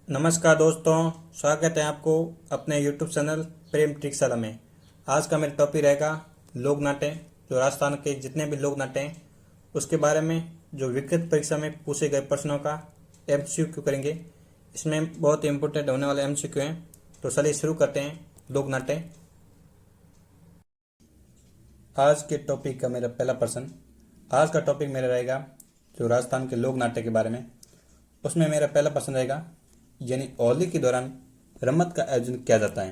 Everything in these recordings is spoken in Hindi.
नमस्कार दोस्तों, स्वागत है आपको अपने YouTube चैनल प्रेम ट्रिकशाला में। आज का मेरा टॉपिक रहेगा लोक नाट्य। जो राजस्थान के जितने भी लोक नाट्य हैं उसके बारे में जो विकृत परीक्षा में पूछे गए प्रश्नों का MCQ करेंगे। इसमें बहुत ही इम्पोर्टेंट होने वाले MCQ हैं। तो चलिए शुरू करते हैं लोक नाट्य। आज के टॉपिक का मेरा पहला प्रश्न, आज का टॉपिक मेरा रहेगा जो राजस्थान के लोक नाट्य के बारे में। उसमें मेरा पहला प्रश्न रहेगा, यानी होली के दौरान रमत का आयोजन किया जाता है।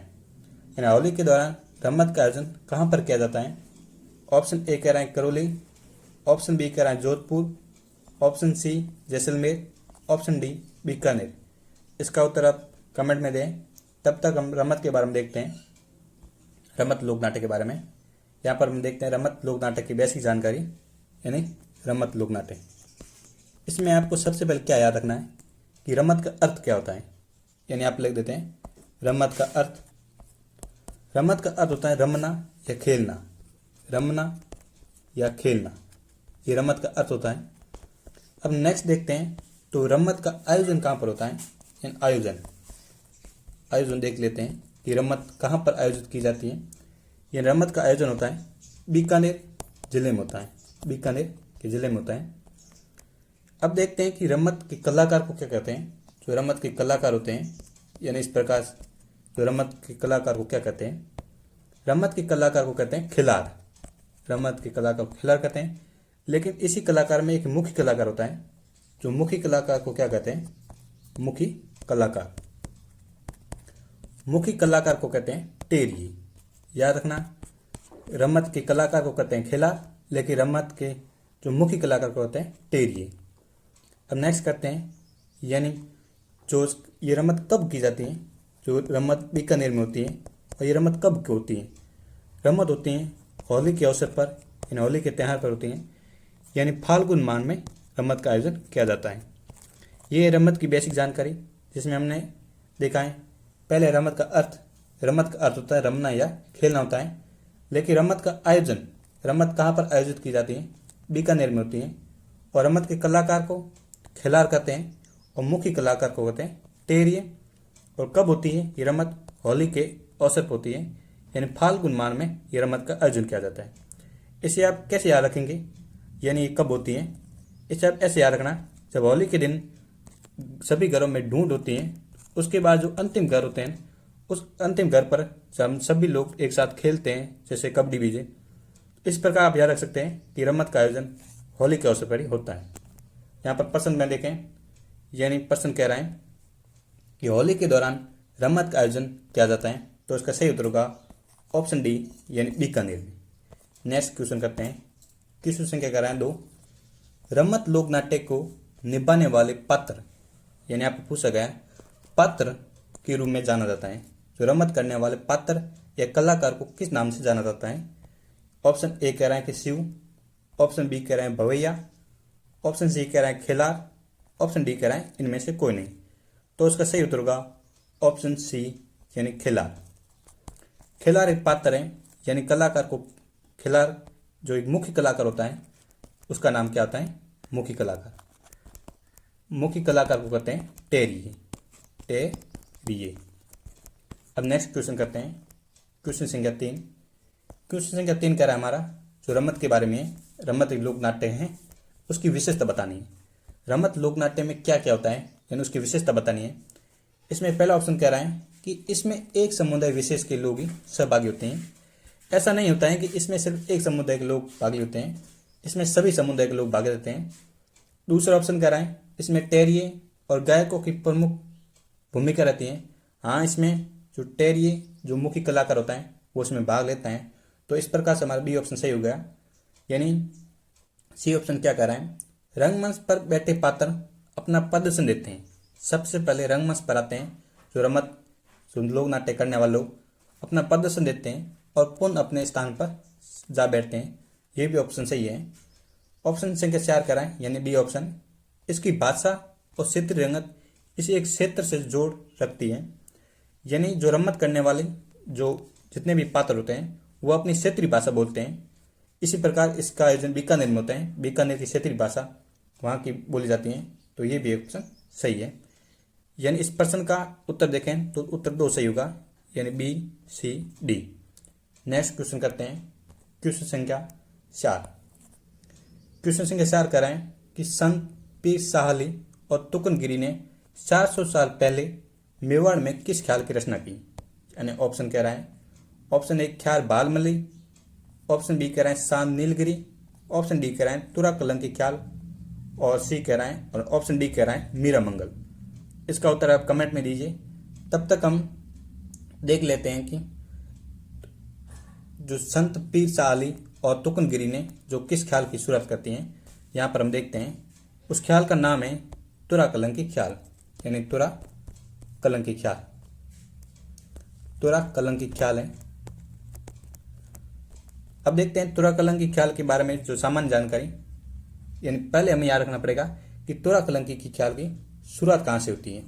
यानी होली के दौरान रमत का आयोजन कहाँ पर किया जाता है? ऑप्शन ए कह रहा है करौली, ऑप्शन बी कह रहा है Jodhpur, option C Jaisalmer, option D Bikaner. इसका उत्तर आप कमेंट में दें। तब तक हम रमत के बारे में देखते हैं, रमत लोक नाट्य के बारे में। यहाँ पर हम देखते हैं रमत लोक नाट्य की बेसिक जानकारी, यानी रमत लोक नाट्य। इसमें आपको सबसे पहले क्या याद रखना है कि रमत का अर्थ क्या होता है। यानी आप लिख देते हैं रमत का अर्थ। रमत का अर्थ होता है रमना या खेलना, रमना या खेलना, ये रमत का अर्थ होता है। अब नेक्स्ट देखते हैं तो रमत का आयोजन कहाँ पर होता है। यानी आयोजन देख लेते हैं कि रमत कहाँ पर आयोजित की जाती है। ये रमत का आयोजन होता है बीकानेर जिले में होता है, बीकानेर के जिले में होता है। अब देखते हैं कि रमत के कलाकार को क्या कहते हैं। जो रमत के कलाकार होते हैं, यानी इस प्रकार जो रमत के कलाकार को क्या कहते हैं, रमत के कलाकार को कहते हैं खिलाड़। रमत के कलाकार को खिलाड़ कहते हैं। लेकिन इसी कलाकार में एक मुख्य कलाकार होता है। जो मुख्य कलाकार को क्या कहते हैं, मुख्य कलाकार। मुख्य कलाकार को कहते हैं टेरिये। याद रखना, रमत के कलाकार को कहते हैं खिलाड़, लेकिन रमत के जो मुख्य कलाकार को कहते हैं टेरिये। अब नेक्स्ट करते हैं, यानी जो ये रमत कब की जाती है। जो रमत बीकानेर में होती है, और ये रमत कब की होती है। रमत होती है होली के अवसर पर, यानी होली के त्यौहार पर होती हैं। यानी फाल्गुन माह में रमत का आयोजन किया जाता है। ये रमत की बेसिक जानकारी, जिसमें हमने देखा है पहले रमत का अर्थ होता है रमना या खेलना होता है। लेकिन रमत का आयोजन, रमत कहाँ पर आयोजित की जाती है, बीकानेर में होती है। और रमत के कलाकार को खिलाड़ कहते हैं, और मुख्य कलाकार को कहते हैं टेरिये। और कब होती है ये रमत, होली के अवसर पर होती है। यानी फाल्गुन माह में ये रमत का आयोजन किया जाता है। इसे आप कैसे याद रखेंगे, यानी ये कब होती है। इसे आप ऐसे याद रखना, जब होली के दिन सभी घरों में ढूंढ होती है, उसके बाद जो अंतिम घर होते हैं, उस अंतिम घर पर हम सभी लोग एक साथ खेलते हैं, जैसे कबड्डी बीजे। इस प्रकार आप याद रख सकते हैं कि रमत का आयोजन होली के अवसर पर ही होता है। यहाँ पर प्रश्न में देखें, यानी प्रश्न कह रहा है कि होली के दौरान रमत का आयोजन किया जाता है। तो इसका सही उत्तर होगा ऑप्शन डी, यानी बीकानेर में। नेक्स्ट क्वेश्चन करते हैं। क्वेश्चन संख्या कह रहा है 2। रमत लोक नाट्य को निभाने वाले पात्र, यानी आपको पूछा गया पात्र के रूप में जाना जाता है। जो रमत करने वाले पात्र या कलाकार को किस नाम से जाना जाता है। ऑप्शन ए कह रहा है कि शिव, ऑप्शन बी कह रहे हैं भवैया, ऑप्शन सी कह रहा है खिलाड़, ऑप्शन डी कह रहा है इनमें से कोई नहीं। तो उसका सही उत्तर होगा ऑप्शन सी, यानी खिलाड़। खिलाड़ एक पात्र है, यानी कलाकार को खिलाड़, जो एक मुख्य कलाकार होता है, उसका नाम क्या होता है, मुख्य कलाकार। मुख्य कलाकार को कहते हैं टेरिये, टेरिये। अब नेक्स्ट क्वेश्चन करते हैं। क्वेश्चन संख्या 3। क्वेश्चन संख्या 3 कह रहा है हमारा जो रमत के बारे में है, रमत एक लोक नाट्य है, उसकी विशेषता बतानी है। रमत लोक नाट्य में क्या क्या होता है, यानी उसकी विशेषता बतानी है। इसमें पहला ऑप्शन कह रहा है कि इसमें एक समुदाय विशेष के लोग ही सहभागी होते हैं। ऐसा नहीं होता है कि इसमें सिर्फ एक समुदाय के लोग भागी होते हैं, इसमें सभी समुदाय के लोग भाग लेते हैं। दूसरा ऑप्शन कह रहा है इसमें टेरिये और गायकों की प्रमुख भूमिका रहती है। हाँ, इसमें जो टेरिये जो मुख्य कलाकार होता है वो उसमें भाग लेता है। तो इस प्रकार से हमारा बी ऑप्शन सही हो गया। यानी सी ऑप्शन क्या कह रहा है, रंगमंच पर बैठे पात्र अपना प्रदर्शन देते हैं। सबसे पहले रंगमंच पर आते हैं जो रमत, जो लोक नाट्य करने वाले लोग अपना प्रदर्शन देते हैं और पुनः अपने स्थान पर जा बैठते हैं। ये भी ऑप्शन सही है। ऑप्शन संख्या 4 कह रहा है, यानी बी ऑप्शन, इसकी भाषा और क्षेत्रीय रंगत इसे एक क्षेत्र से जोड़ रखती है। यानी जो रमत करने वाले जो जितने भी पात्र होते हैं वो अपनी क्षेत्रीय भाषा बोलते हैं। इसी प्रकार इसका आयोजन बीकानेर में होता है। बीकानेर की क्षेत्रीय भाषा वहाँ की बोली जाती है। तो ये भी ऑप्शन सही है। यानी इस प्रश्न का उत्तर देखें तो उत्तर 2 सही होगा, यानी B C D. Next question करते हैं क्वेश्चन संख्या 4। क्वेश्चन संख्या 4 कह रहे हैं कि संत पीर साहली और तुकनगिरी ने 400 साल पहले मेवाड़ में किस ख्याल की रचना की। यानी ऑप्शन कह रहा है, ऑप्शन ए ख्याल बालमली, ऑप्शन बी कह रहे हैं शांत नीलगिरी, ऑप्शन डी कह रहे हैं तुरा कलंकी ख्याल, और सी कह रहे हैं और ऑप्शन डी कह रहा है मीरा मंगल। इसका उत्तर आप कमेंट में दीजिए। तब तक हम देख लेते हैं कि जो संत पीर साहली और तुकनगिरी ने जो किस ख्याल की शुरुआत करती हैं, यहाँ पर हम देखते हैं उस ख्याल का नाम है तुरा कलंकी ख्याल, यानी तुरा कलंकी ख्याल। तुरा कलंकी ख्याल है। अब देखते हैं तुरा कलंकी ख्याल के बारे में जो सामान्य जानकारी, यानी पहले हमें याद रखना पड़ेगा कि तुरा कलंकी की ख्याल की शुरुआत कहाँ से होती है।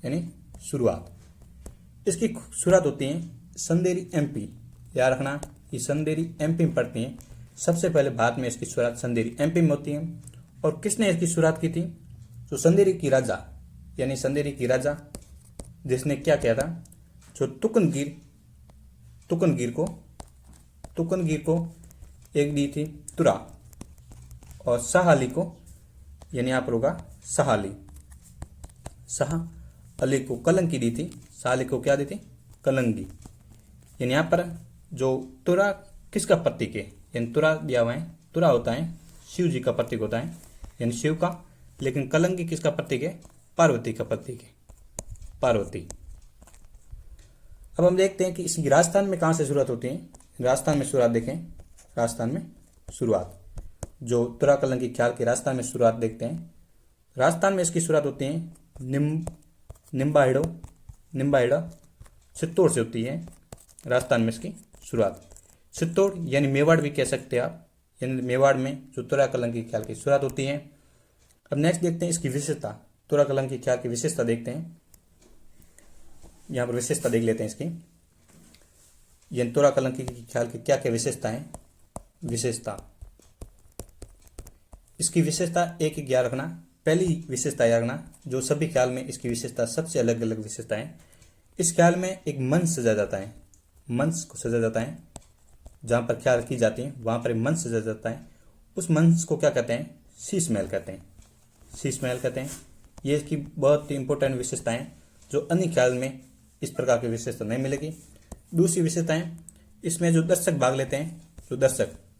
यानी शुरुआत इसकी शुरुआत होती है संदेरी एमपी। याद रखना कि संदेरी एमपी में पड़ती है। सबसे पहले भारत में इसकी शुरुआत संदेरी एमपी में होती है। और किसने इसकी शुरुआत की थी? तो संदेरी की राजा, यानी संदेरी की राजा जिसने क्या किया था, जो तुकनगिर को एक दी थी तुरा, और साहली को, यानी यहाँ पर होगा साहली, शाह अली को कलंकी दी थी, साहली को क्या दी थी? कलंकी। यानी यहाँ पर जो तुरा किसका प्रतीक है, यानी तुरा दिया हुआ है, तुरा होता है शिव जी का प्रतीक होता है, यानी शिव का, लेकिन कलंकी किसका प्रतीक है? पार्वती का प्रतीक है, पार्वती। अब हम देखते हैं कि इसकी राजस्थान में कहाँ से शुरुआत होती है। राजस्थान में शुरुआत देखें, राजस्थान में शुरुआत जो तुरा कलंकी ख्याल की राजस्थान में शुरुआत देखते हैं। राजस्थान में इसकी शुरुआत होती है निम्बाहेड़ा चित्तौड़ से होती है। राजस्थान में इसकी शुरुआत चित्तौड़ यानी मेवाड़ भी कह सकते हैं आप, यानी मेवाड़ में जो तुरा कलंकी ख्याल की शुरुआत होती है। अब नेक्स्ट देखते हैं इसकी विशेषता, तुरा कलंकी ख्याल की विशेषता देखते हैं। यहाँ पर विशेषता देख लेते हैं इसकी, यानी तुरा कलंकी की ख्याल की क्या क्या विशेषता है। विशेषता, इसकी विशेषता एक याद रखना। पहली विशेषता याद रखना, जो सभी ख्याल में इसकी विशेषता सबसे अलग अलग विशेषता है। इस ख्याल में एक मंच सजा जाता है, मंच को सजा जाता है, जहाँ पर ख्याल की जाती है वहाँ पर मंच सजा जाता है। उस मंच को क्या कहते हैं? शीश महल कहते हैं, शीश महल कहते हैं। ये इसकी बहुत ही इंपॉर्टेंट विशेषता है, जो अन्य ख्याल में इस प्रकार की विशेषता नहीं मिलेगी। दूसरी विशेषता है, इसमें जो दर्शक भाग लेते हैं,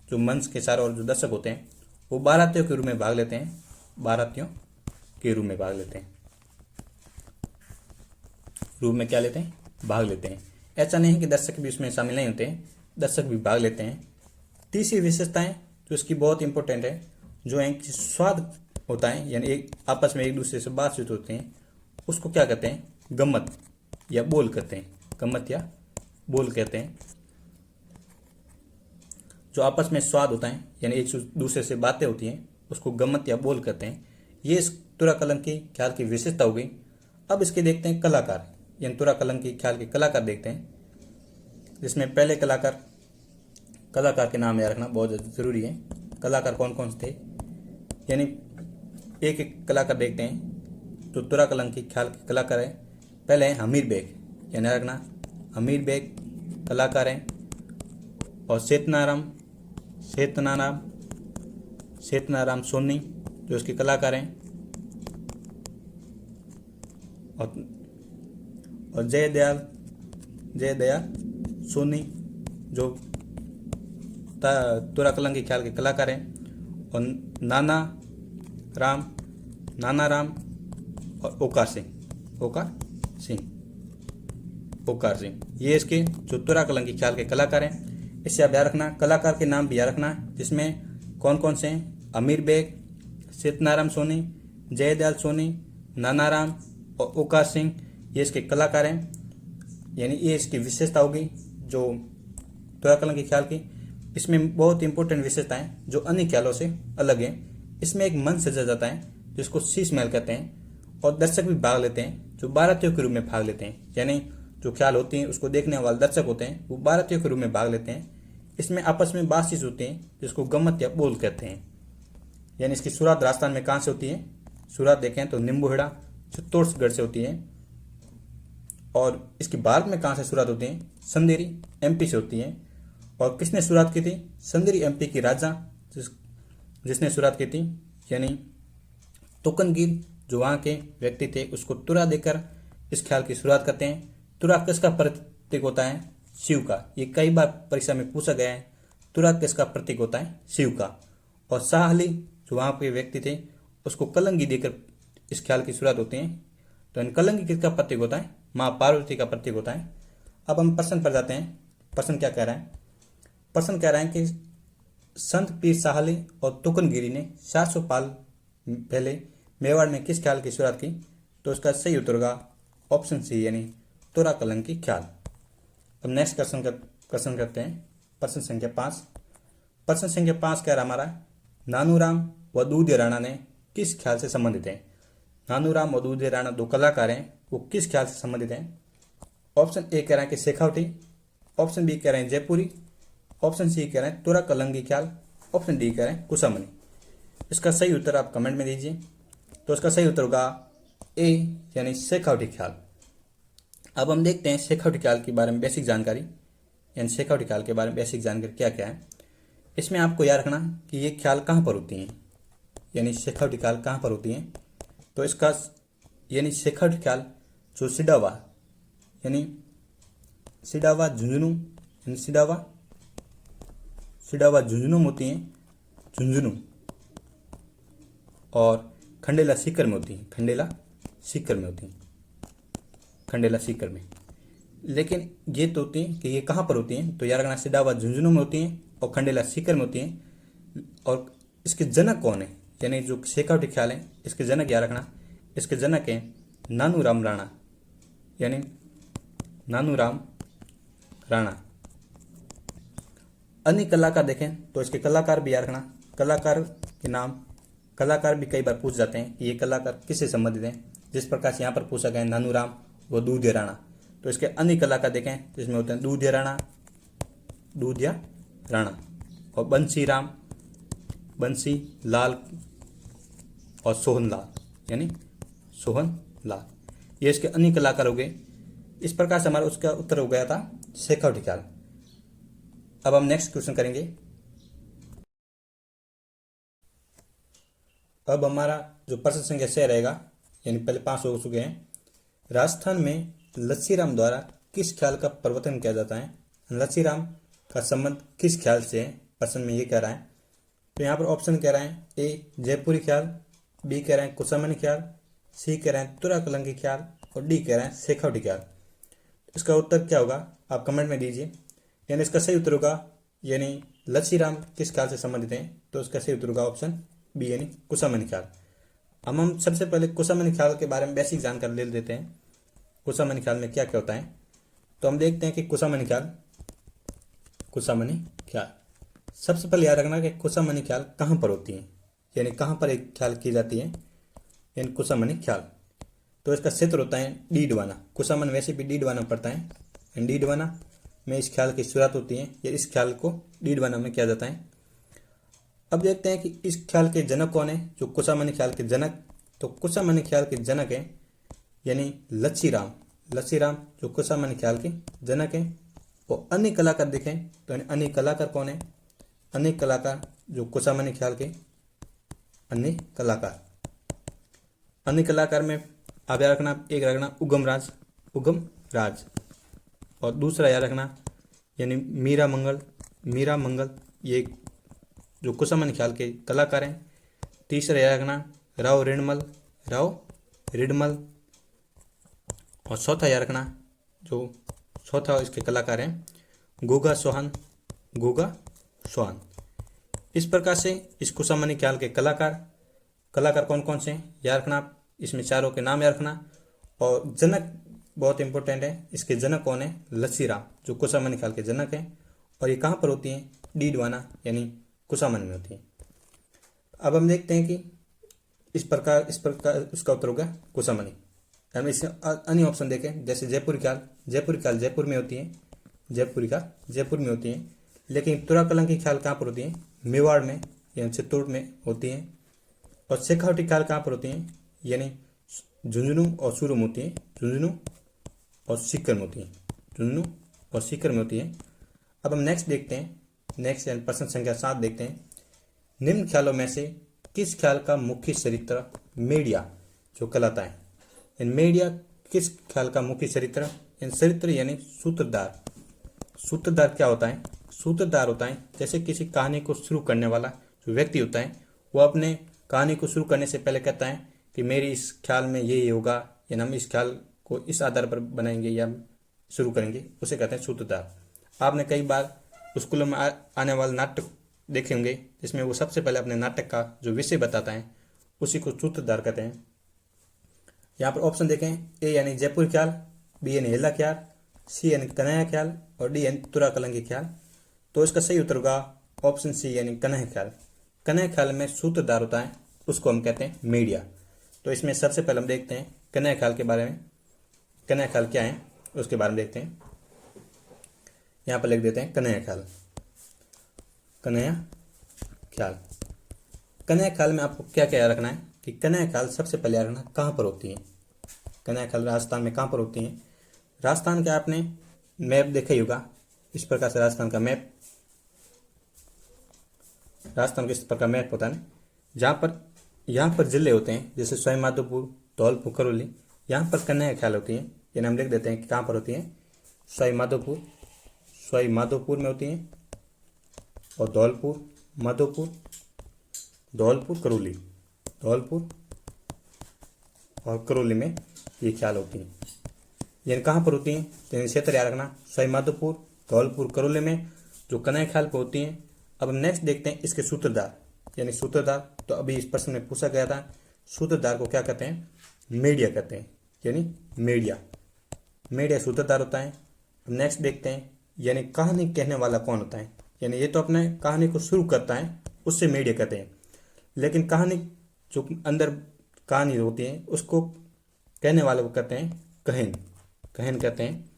जो मंच के चारों ओर जो दर्शक होते हैं, वो बारातियों के रूप में भाग लेते हैं, बारातियों के रूप में भाग लेते हैं, रूप में क्या लेते हैं? भाग लेते हैं। ऐसा नहीं है कि दर्शक भी उसमें शामिल नहीं होते हैं, दर्शक भी भाग लेते हैं। तीसरी विशेषता है जो इसकी बहुत इंपॉर्टेंट है, जो है कि स्वाद होता है, यानी एक आपस में एक दूसरे से बातचीत होते हैं, उसको क्या कहते हैं? गम्मत या बोल कहते हैं, गम्मत या बोल कहते हैं। जो आपस में स्वाद होता है, यानी एक दूसरे से बातें होती हैं, उसको गम्मत या बोल कहते हैं। ये इस तुरा कलंकी ख्याल की विशेषता हो गई। अब इसके देखते हैं कलाकार, यानी तुरा कलंकी ख्याल के कलाकार देखते हैं, जिसमें पहले कलाकार के नाम याद रखना बहुत जरूरी है। कलाकार कौन कौन से थे, यानी एक एक कलाकार देखते हैं। तो तुरा कलंकी ख्याल के कलाकार है, पहले है हमीर बेग, यानी याद रखना हमीर बेग कलाकार हैं, और सेतनाराम सोनी जो इसके कलाकार हैं, और जयदयाल सोनी जो तुरा कलंकी ख्याल के कलाकार हैं, और नाना राम और ओकार सिंह, ये इसके जो तुरा कलंकी ख्याल के कलाकार हैं। इससे आप याद रखना, कलाकार के नाम भी याद रखना, जिसमें कौन कौन से हैं? अमीर बेग, सेतनाराम सोनी, जयदयाल सोनी, नानाराम और ओकार सिंह, ये इसके कलाकार हैं। यानी ये इसकी विशेषता होगी जो तुरा कलंकी ख्याल की। इसमें बहुत इंपॉर्टेंट विशेषता है जो अन्य ख्यालों से अलग है। इसमें एक मंच सजा जाता है जिसको शीश महल कहते हैं, और दर्शक भी भाग लेते हैं जो बारातियों के रूप में भाग लेते हैं, यानी जो ख्याल होती हैं उसको देखने वाले दर्शक होते हैं, वो बारातियों के रूप में भाग लेते हैं। इसमें आपस में बातचीत होती है जिसको गम्मत या बोल कहते हैं। यानी इसकी शुरुआत राजस्थान में कहाँ से होती है? शुरुआत देखें तो निम्बूहेड़ा चित्तौड़गढ़ से होती है। और इसकी भारत में कहाँ से शुरुआत होती है? समदेरी एमपी से होती है। और किसने शुरुआत की थी? समदेरी एमपी की राजा जिसने शुरुआत की थी, यानी तुकनगीर जो वहाँ के व्यक्ति थे, उसको तुरा देकर इस ख्याल की शुरुआत करते हैं। तुरा किसका प्रतीक होता है? शिव का। ये कई बार परीक्षा में पूछा गया है। तुरा किसका प्रतीक होता है? शिव का। और शाह अली जो वहाँ के व्यक्ति थे, उसको कलंगी देकर इस ख्याल की शुरुआत होती है। तो इन कलंगी किसका प्रतीक होता है? माँ पार्वती का प्रतीक होता है। अब हम प्रश्न पर जाते हैं। प्रश्न क्या कह रहा है? प्रश्न कह रहा है कि संत पीर साहली और तुकनगिरी ने 700 साल पहले मेवाड़ में किस ख्याल की शुरुआत की? तो उसका सही उत्तर होगा ऑप्शन सी, यानी तुरा कलंकी ख्याल। अब नेक्स्ट क्वेश्चन करते हैं। प्रश्न संख्या 5। प्रश्न संख्या 5 कह रहा हमारा, नानूराम व दूधिया राणा ने किस ख्याल से संबंधित हैं? नानूराम व दूधिया राणा दो कलाकार हैं, वो किस ख्याल से संबंधित हैं? ऑप्शन ए कह रहा है कि शेखावटी, ऑप्शन बी कह रहे हैं जयपुरी, ऑप्शन सी कह रहे हैं तुरा कलंगी ख्याल, ऑप्शन डी कह रहे हैं कुशामणि। इसका सही उत्तर आप कमेंट में दीजिए। तो इसका सही उत्तर होगा ए, यानी शेखावटी ख्याल। अब हम देखते हैं शेखावटी ख्याल के बारे में बेसिक जानकारी, यानी शेखावटी ख्याल के बारे में बेसिक जानकारी क्या क्या है। इसमें आपको याद रखना कि ये ख्याल कहाँ पर होती हैं, यानी शेखावटी ख्याल कहाँ पर होती हैं। तो इसका यानी शेखावटी ख्याल जो सिडावा, यानी सिडावा झुंझुनू, यानी सिडावा झुंझुनू में होती हैं, झुंझुनू, और खंडेला सीकर में होती हैं, खंडेला सीकर में होती हैं, खंडेला सीकर में। लेकिन ये तो होती हैं कि ये कहाँ पर होती हैं, तो याद रखना सिडावा झुंझुनू में होती हैं और खंडेला सीकर में होती हैं। और इसके जनक कौन है, यानी जो शेखावटी ख्याल है, इसके जनक याद रखना, इसके जनक हैं नानूराम राणा, यानी नानूराम राणा। अन्य कलाकार देखें तो इसके कलाकार भी याद रखना, कलाकार के नाम, कलाकार भी कई बार पूछ जाते हैं कि ये कलाकार किससे संबंधित हैं। जिस प्रकार से यहाँ पर पूछा गया है नानूराम व दूधिया राणा, तो इसके अन्य कलाकार देखें तो इसमें होते हैं दूधिया राणा और बंसी लाल और सोहन लाल, यानी सोहन लाल, ये इसके अन्य कलाकार हो गए। इस प्रकार से हमारा उसका उत्तर हो गया था शेखावटी ख्याल। अब हम नेक्स्ट क्वेश्चन करेंगे। अब हमारा जो प्रश्न संख्या 6 रहेगा, यानी पहले 5 हो चुके हैं। राजस्थान में लच्छीराम द्वारा किस ख्याल का प्रवर्तन किया जाता है? लच्छीराम का संबंध किस ख्याल से है, प्रश्न में ये कह रहा है। तो यहाँ पर ऑप्शन कह रहे हैं ए जयपुरी ख्याल, बी कह रहे हैं कुशामणि ख्याल, सी कह रहे हैं तुरा कलंकी ख्याल और डी कह रहे हैं शेखावटी ख्याल। इसका उत्तर क्या होगा आप कमेंट में दीजिए। यानी इसका सही उत्तर होगा, यानी लच्छीराम किस ख्याल से संबंधित हैं, तो इसका सही उत्तर होगा ऑप्शन बी, यानी कुशामणि ख्याल। हम सबसे पहले कुशामणि ख्याल के बारे में बेसिक जानकारी ले लेते हैं। कुशामणि ख्याल में क्या क्या होता है, तो हम देखते हैं कि कुशामणि ख्याल सबसे पहले याद रखना कि कुशामणि ख्याल कहाँ पर होती है, यानी कहाँ पर एक ख्याल की जाती है, यानी कुशामणि ख्याल। तो इसका क्षेत्र होता है डीडवाना। कुशामणि वैसे भी डीडवाना पड़ता है, डीडवाना में इस ख्याल की शुरुआत होती है, या इस ख्याल को डीडवाना में किया जाता है। अब देखते हैं कि इस ख्याल के जनक कौन है, जो कुशामणि ख्याल के जनक। तो कुशामणि ख्याल के जनक है यानी लच्छीराम जो कुशामणि ख्याल के जनक है। और अन्य कलाकार देखें तो अन्य कलाकार कौन है? अन्य कलाकार जो कुशामणि ख्याल के अन्य कलाकार में आप याद रखना, एक रखना उगम राज, और दूसरा याद रखना यानी मीरा मंगल, ये जो कुशामणि ख्याल के कलाकार हैं। तीसरा याद रखना राव रिडमल, और चौथा याद रखना जो चौथा इसके कलाकार हैं गोगा सोहान। इस प्रकार से इस कुशामणि ख्याल के कलाकार कौन कौन से हैं याद रखना आप, इसमें चारों के नाम याद रखना। और जनक बहुत इंपॉर्टेंट है, इसके जनक कौन है? लच्छीराम जो कुशामणि ख्याल के जनक हैं। और ये कहाँ पर होती हैं? डीडवाना यानी कुशामणि में होती हैं। अब हम देखते हैं कि इस प्रकार उसका उत्तर होगा कुशामणि। हम इससे अन्य ऑप्शन देखें, जैसे जयपुरी ख्याल जयपुर में होती है, जयपुर में होती है। लेकिन तुरा कलंकी ख्याल कहाँ पर होती है? मेवाड़ में यानी चित्तौड़ में होती है। और शेखावटी ख्याल कहाँ पर होती है? यानी झुंझुनू और चूरू में होती है, झुंझुनू और सीकर में होती हैं, झुंझुनू और सीकर में होती हैं। अब हम नेक्स्ट देखते हैं, नेक्स्ट प्रश्न संख्या 7 देखते हैं। निम्न ख्यालों में से किस ख्याल का मुख्य चरित्र मीडिया जो कहलाता है? इन मीडिया किस ख्याल का मुख्य चरित्र? इन चरित्र यानी सूत्रधार। सूत्रधार क्या होता है? सूत्रधार होता है जैसे किसी कहानी को शुरू करने वाला जो व्यक्ति होता है, वो अपने कहानी को शुरू करने से पहले कहता है कि मेरी इस ख्याल में ये होगा, या हम इस ख्याल को इस आधार पर बनाएंगे या शुरू करेंगे, उसे कहते हैं सूत्रधार। आपने कई बार स्कूलों में आने वाले नाटक देखे होंगे जिसमें वो सबसे पहले अपने नाटक का जो विषय बताता है उसी को सूत्रधार कहते हैं। यहाँ पर ऑप्शन देखें, ए यानी जयपुर ख्याल, बी यानी हेला ख्याल, सी यानी कन्हैया ख्याल और डी यानी तुरा कलंगी ख्याल। तो इसका सही उत्तर होगा ऑप्शन सी यानी कन्हैया ख्याल। कन्हैया ख्याल में सूत्रधार होता है, उसको हम कहते हैं मीडिया। तो इसमें सबसे पहले हम देखते हैं कन्हैया ख्याल के बारे में। कन्हैया ख्याल क्या है उसके बारे में देखते हैं। यहाँ पर लिख देते हैं कन्हैया ख्याल। कन्हैया ख्याल, कन्हैया ख्याल में आपको क्या क्या याद रखना है कि कन्हैया ख्याल सबसे पहले याद रखना कहाँ पर होती है। कन्हैया ख्याल राजस्थान में कहाँ पर होती है? राजस्थान का आपने मैप देखा ही होगा, इस प्रकार से राजस्थान का मैप, राजस्थान का इस प्रकार मैप होता है ना, जहाँ पर यहाँ पर जिले होते हैं जैसे सवाई माधोपुर, धौलपुर, करौली। यहाँ पर कन्हैया ख्याल होती है, यानी हम लिख देते हैं कि कहाँ पर होती है? सवाई माधोपुर में होती हैं, और धौलपुर, माधोपुर, धौलपुर, करौली, धौलपुर और करौली में ये ख्याल होती हैं। यानी कहाँ पर होती हैं? तो क्षेत्र याद रखना, सवाई माधोपुर, धौलपुर, करौली में जो कन्हैया ख्याल पर होती हैं। अब नेक्स्ट देखते हैं इसके सूत्रधार, यानी सूत्रधार। तो अभी इस प्रश्न में पूछा गया था सूत्रधार को क्या कहते हैं? मीडिया कहते हैं, यानी मीडिया सूत्रधार होता है। अब नेक्स्ट देखते हैं, यानी कहानी कहने वाला कौन होता है? यानी ये तो अपने कहानी को शुरू करता है, उससे मीडिया कहते हैं। लेकिन कहानी जो अंदर कहानी होती है उसको कहने वाले को कहते हैं कहन कहते हैं।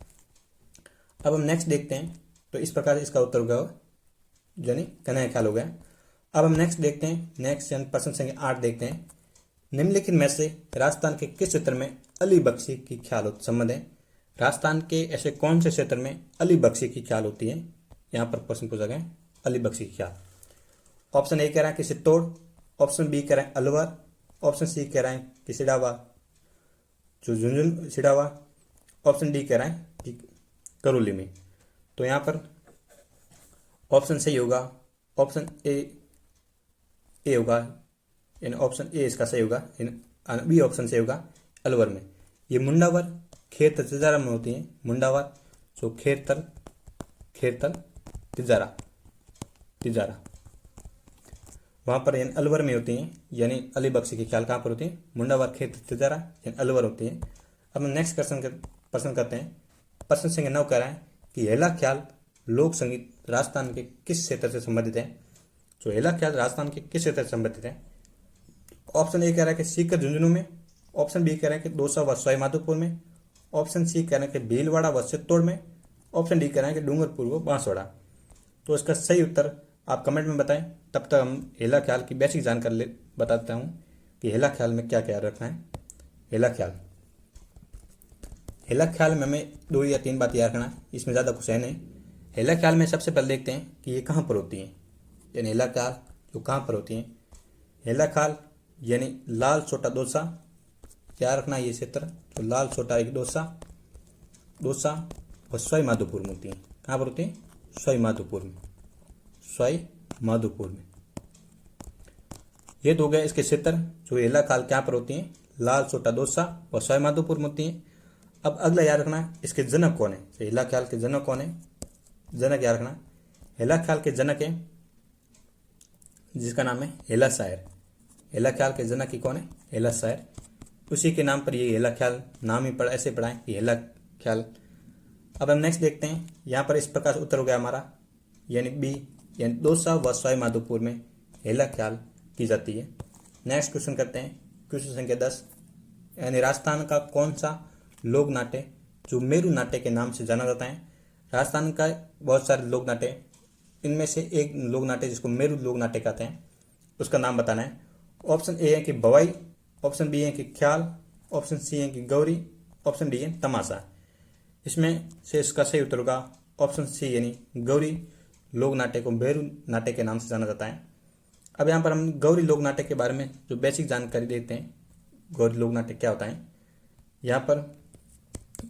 अब हम नेक्स्ट देखते हैं, तो इस प्रकार इसका उत्तर होगा यानी कन्हैया ख्याल हो गया। अब हम नेक्स्ट देखते हैं, नेक्स्ट प्रश्न संख्या 8 देखते हैं। निम्नलिखित में से राजस्थान के किस क्षेत्र में अली बख्शी की ख्याल संबंध है? राजस्थान के ऐसे कौन से क्षेत्र में अली बख्शी की ख्याल होती है? यहाँ पर प्रश्न पूछा गया अली बख्शी की ख्याल। ऑप्शन ए कह रहा है कि चित्तौड़, ऑप्शन बी कह रहा है अलवर, ऑप्शन सी कह रहा है कि सिडावा जो झुंझुनू सिडावा, ऑप्शन डी कह रहा है कि करौली में। तो यहाँ पर ऑप्शन सही होगा, ऑप्शन ए होगा, यानी ऑप्शन ए इसका सही होगा। बी ऑप्शन सही होगा अलवर में। ये मुंडावर खेतर तिजारा में होती है, मुंडावर जो खेतर तिजारा वहाँ पर यानी अलवर में होती हैं। यानी अली बख्शी की ख्याल कहाँ पर होती है? मुंडावर, खेतर तिजारा यानी अलवर होती है। अब हम नेक्स्ट प्रश्न करते हैं। प्रश्न संख्या 9 कह रहा है कि हेला ख्याल लोक संगीत राजस्थान के किस क्षेत्र से संबंधित है? जो हेला ख्याल राजस्थान के किस क्षेत्र से संबंधित है? ऑप्शन ए कह रहा है कि सीकर झुंझुनू में, ऑप्शन बी कह रहा है कि दौसा व सवाई माधोपुर में, ऑप्शन सी कह रहा है कि भीलवाड़ा व चित्तौड़ में, ऑप्शन डी कह रहा है कि डूंगरपुर व बांसवाड़ा। तो इसका सही उत्तर आप कमेंट में बताएं। तब तक हम हेला ख्याल की बेसिक जानकारी बताता हूँ कि हेला ख्याल में क्या क्या रखना है। हेला ख्याल में हमें 2 या 3 बात याद रखना, इसमें ज़्यादा कुछ है नहीं। हेला ख्याल में सबसे पहले देखते हैं कि ये कहाँ पर होती हैं, यानी हेला ख्याल जो कहाँ पर होती हैं। हेला ख्याल यानी लाल छोटा दौसा, याद रखना ये क्षेत्र। तो लाल छोटा एक दौसा और सवाई माधोपुर में होती हैं। कहाँ पर होती हैं? सवाई माधोपुर में। ये तो हो गया इसके क्षेत्र जो हेला ख्याल क्या पर होती हैं, लाल छोटा दौसा और सवाई माधोपुर में होती हैं। अब अगला याद रखना इसके जनक कौन है। हेला ख्याल के जनक कौन है? जनक याद रखना, हेला ख्याल के जनक है जिसका नाम है हेला शायर। हेला ख्याल के जनक ही कौन है? हेला शायर। उसी के नाम पर ये हेला ख्याल नाम ही ऐसे पढ़ा है कि हेला ख्याल। अब हम नेक्स्ट देखते हैं, यहाँ पर इस प्रकार उत्तर हो गया हमारा, यानी बी, यानी दौसा व सवाई माधोपुर में हेला ख्याल की जाती है। नेक्स्ट क्वेश्चन करते हैं, क्वेश्चन संख्या 10, यानी राजस्थान का कौन सा लोक नाट्य जो मेरू नाट्य के नाम से जाना जाता है? राजस्थान का बहुत सारे लोक नाट्य, इनमें से एक लोक नाट्य जिसको मेरू लोक नाट्य कहते हैं, उसका नाम बताना है। ऑप्शन ए है कि भवाई, ऑप्शन बी है कि ख्याल, ऑप्शन सी है कि गौरी, ऑप्शन डी है तमाशा। इसमें से इसका सही उत्तर होगा ऑप्शन सी, यानी गौरी लोक नाट्य को बेरू नाट्य के नाम से जाना जाता है। अब यहाँ पर हम गौरी लोक नाट्य के बारे में जो बेसिक जानकारी देते हैं, गौरी लोक नाट्य क्या होता है। यहाँ पर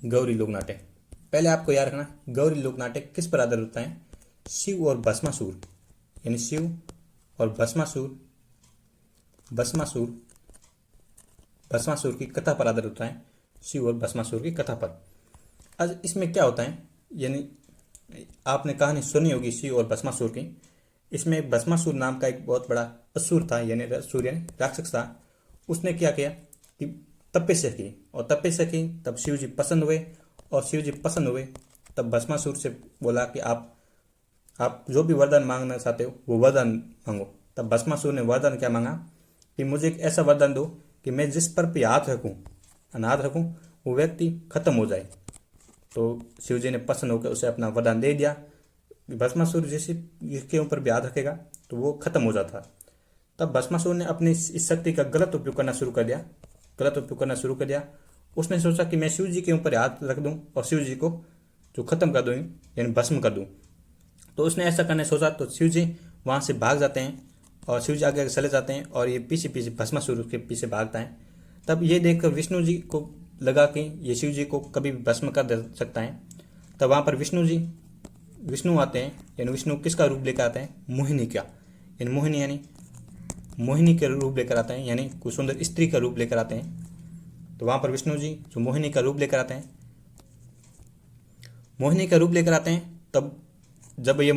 गौरी लोक नाट्य, पहले आपको याद रखना गौरी लोक नाट्य किस पर आधारित होता है, शिव और भस्मासुर, यानी शिव और भस्मासुर की कथा पर आधारित होता है, शिव और भस्मासुर की कथा पर। आज इसमें क्या होता है, यानी आपने कहानी सुनी होगी शिव और भस्मासुर की। इसमें भस्मासुर नाम का एक बहुत बड़ा असुर था, यानी असुर यानी राक्षस था। उसने क्या किया कि तपस्या की, और तपस्या की तब शिव जी पसंद हुए, और शिव जी पसंद हुए तब भस्मासुर से बोला कि आप जो भी वरदान मांगना चाहते हो वो वरदान मांगो। तब भस्मासुर ने वरदान क्या मांगा कि मुझे एक ऐसा वरदान दो कि मैं जिस पर भी हाथ रखूं, अनाथ रखूं, वो व्यक्ति खत्म हो जाए। तो शिव जी ने पसंद होकर उसे अपना वरदान दे दिया। भस्मासुर जिसके ऊपर भी हाथ रखेगा तो वो खत्म हो जाता। तब भस्मासुर ने अपनी इस शक्ति का गलत उपयोग करना शुरू कर दिया। उसने सोचा कि मैं शिव जी के ऊपर हाथ रख दूं और शिव जी को जो खत्म कर दूं, यानी भस्म कर दूं। तो उसने ऐसा करने सोचा, तो शिव जी वहाँ से भाग जाते हैं और शिव जी आगे चले जाते हैं और ये पीछे पीछे भस्मासुर के पीछे भागता है। तब ये देखकर विष्णु जी को लगा कि ये शिव जी को कभी भी भस्म कर दे सकता है। तब वहाँ पर विष्णु आते हैं, यानी विष्णु किसका रूप लेकर आते हैं, मोहिनी का, यानी मोहिनी के रूप लेकर आते हैं, यानी कोई सुंदर स्त्री का रूप लेकर आते हैं। तो वहाँ पर विष्णु जी जो मोहिनी का रूप लेकर आते हैं, तब जब ये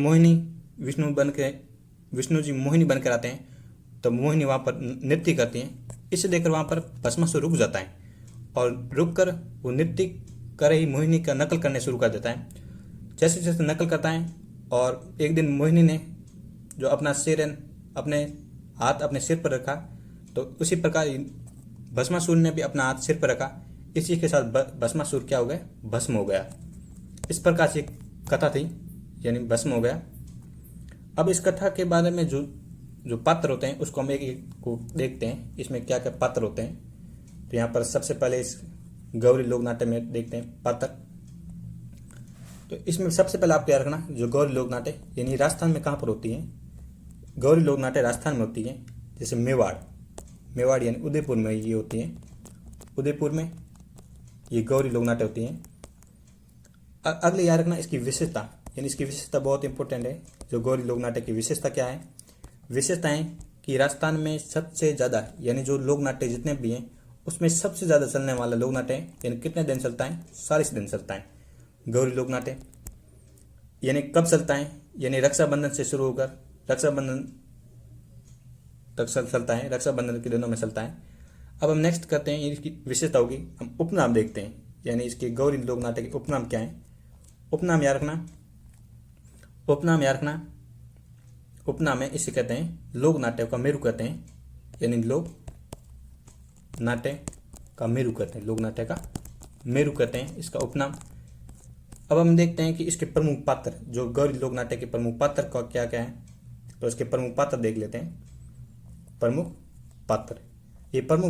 विष्णु जी मोहिनी बनकर आते हैं, तब मोहिनी वहाँ पर नृत्य करती हैं। इसे देखकर वहाँ पर भस्मासुर रुक जाता है और रुक कर वो नृत्य कर रही मोहिनी का नकल करने शुरू कर देता है। जैसे जैसे नकल करता है, और एक दिन मोहिनी ने जो अपना अपने हाथ अपने सिर पर रखा, तो उसी प्रकार भस्मासुर ने भी अपना हाथ सिर पर रखा। इसी के साथ भस्मासुर क्या हो गया, भस्म हो गया। इस प्रकार से कथा थी, यानी भस्म हो गया। अब इस कथा के बारे में जो पात्र होते हैं उसको हम एक एक को देखते हैं, इसमें क्या क्या पात्र होते हैं। तो यहाँ पर सबसे पहले इस गौरी लोक नाट्य में देखते हैं पात्र। तो इसमें सबसे पहले आपको याद रखना जो गौरी लोक नाट्य यानी राजस्थान में कहाँ पर होती है, गौरी लोक नाट्य राजस्थान में होती है। जैसे मेवाड़ यानी उदयपुर में ये होती है, उदयपुर में ये गौरी लोक नाट्य होती है। अगले याद रखना इसकी विशेषता, यानी इसकी विशेषता बहुत इंपॉर्टेंट है। जो गौरी लोक नाट्य की विशेषता क्या है, विशेषताएं कि राजस्थान में सबसे ज़्यादा, यानी जो लोक नाट्य जितने भी हैं उसमें सबसे ज़्यादा चलने वाला लोक नाट्य यानी कितने दिन चलता है, 40 दिन चलता है गौरी लोक नाट्य। यानी कब चलता है, यानी रक्षाबंधन से शुरू होकर रक्षाबंधन तक चलता है, रक्षाबंधन के दिनों में चलता है। अब हम नेक्स्ट करते हैं इसकी विशेषता होगी, हम उपनाम देखते हैं, यानी इसके गौरी लोक नाट्य के उपनाम क्या है। उपनाम याद रखना उपनाम है, इसे कहते हैं लोक नाट्य का मेरु कहते हैं, यानी लोक नाट्य का मेरु कहते हैं इसका उपनाम। अब हम देखते हैं कि इसके प्रमुख पात्र, जो गौरी लोक नाट्य के प्रमुख पात्र का क्या क्या है, तो इसके प्रमुख पात्र देख लेते हैं। प्रमुख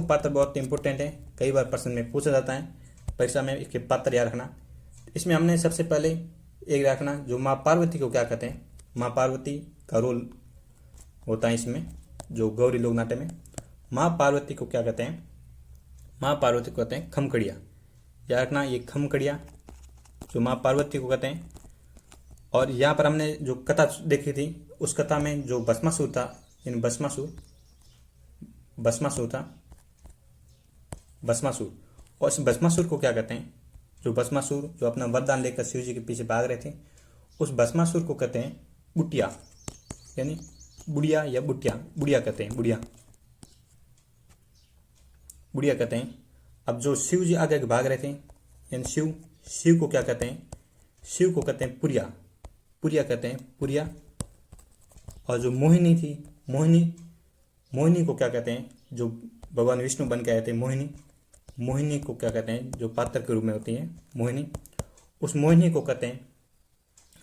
पात्र बहुत इंपॉर्टेंट है, कई बार प्रश्न में पूछा जाता है परीक्षा में, इसके पात्र याद रखना। इसमें हमने सबसे पहले एक रखना जो माँ पार्वती को क्या कहते हैं, माँ पार्वती का रोल होता है इसमें। जो गौरी लोक नाट्य में माँ पार्वती को क्या कहते हैं, माँ पार्वती को कहते हैं खमकड़िया। याद रखना ये खमकड़िया जो माँ पार्वती को कहते हैं। और यहाँ पर हमने जो कथा देखी थी उस कथा में जो भस्मासुर था, यानी भस्मासुर और इस भस्मासुर को क्या कहते हैं, जो भस्मासुर जो अपना वरदान लेकर शिव जी के पीछे भाग रहे थे, उस भस्मासुर को कहते हैं बुटिया, यानी बुढ़िया या बुढ़िया कहते हैं, बुढ़िया कहते हैं। अब जो शिव जी आगे भाग रहे थे, यानी शिव को क्या कहते हैं, शिव को कहते हैं पुरिया कहते हैं, पुरिया। और जो मोहिनी थी, मोहिनी को क्या कहते हैं, जो भगवान विष्णु बन के आए थे, मोहिनी को क्या कहते हैं, जो पात्र के रूप में होती है मोहिनी, उस मोहिनी को कहते हैं